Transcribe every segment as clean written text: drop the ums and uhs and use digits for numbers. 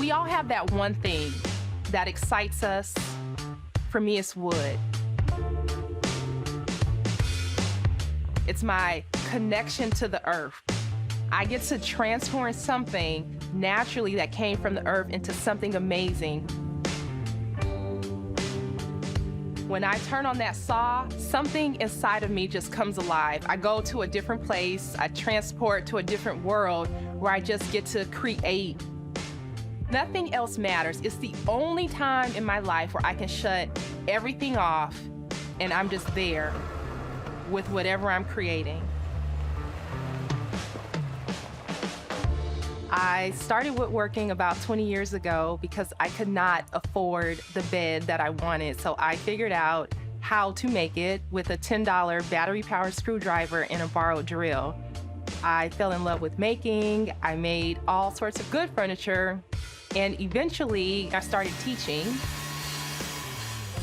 We all have that one thing that excites us. For me, it's wood. It's my connection to the earth. I get to transform something naturally that came from the earth into something amazing. When I turn on that saw, something inside of me just comes alive. I go to a different place, I transport to a different world where I just get to create. Nothing else matters. It's the only time in my life where I can shut everything off and I'm just there with whatever I'm creating. I started woodworking about 20 years ago because I could not afford the bed that I wanted, so I figured out how to make it with a $10 battery-powered screwdriver and a borrowed drill. I fell in love with making, I made all sorts of good furniture, and eventually I started teaching.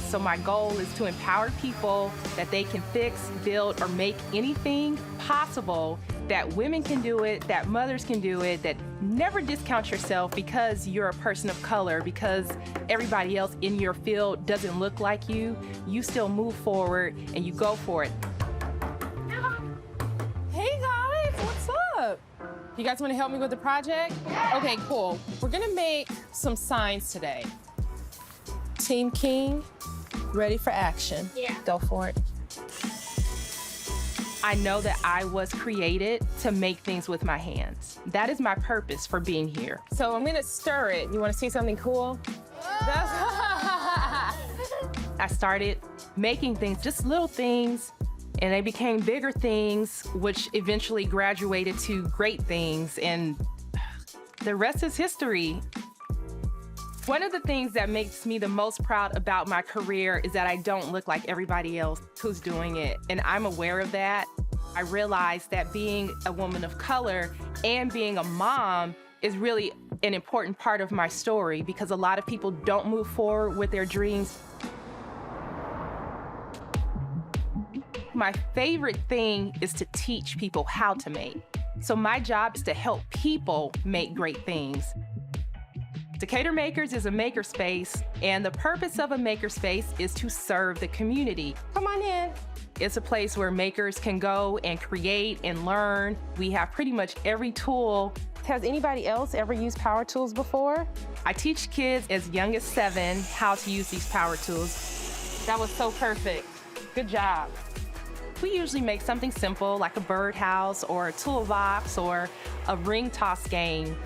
So my goal is to empower people that they can fix, build, or make anything possible, that women can do it, that mothers can do it, that never discount yourself because you're a person of color, because everybody else in your field doesn't look like you. You still move forward and you go for it. Hey guys, what's up? You guys want to help me with the project? Okay, cool. We're gonna make some signs today. Team King, ready for action. Yeah. Go for it. I know that I was created to make things with my hands. That is my purpose for being here. So I'm gonna stir it. You wanna see something cool? I started making things, just little things, and they became bigger things, which eventually graduated to great things, and the rest is history. One of the things that makes me the most proud about my career is that I don't look like everybody else who's doing it, and I'm aware of that. I realized that being a woman of color and being a mom is really an important part of my story because a lot of people don't move forward with their dreams. My favorite thing is to teach people how to make. So my job is to help people make great things. Decatur Makers is a makerspace, and the purpose of a makerspace is to serve the community. Come on in. It's a place where makers can go and create and learn. We have pretty much every tool. Has anybody else ever used power tools before? I teach kids as young as 7 how to use these power tools. That was so perfect. Good job. We usually make something simple like a birdhouse or a toolbox or a ring toss game.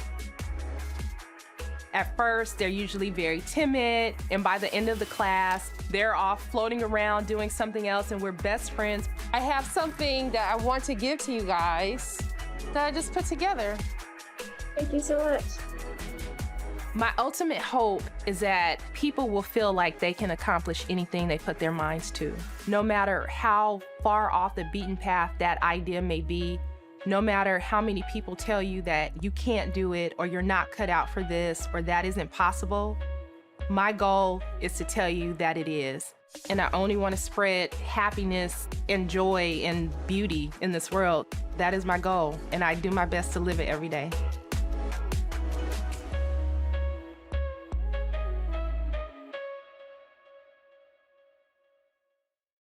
At first, they're usually very timid, and by the end of the class, they're off floating around doing something else, and we're best friends. I have something that I want to give to you guys that I just put together. Thank you so much. My ultimate hope is that people will feel like they can accomplish anything they put their minds to, no matter how far off the beaten path that idea may be. No matter how many people tell you that you can't do it or you're not cut out for this or that isn't possible, my goal is to tell you that it is. And I only want to spread happiness and joy and beauty in this world. That is my goal, and I do my best to live it every day.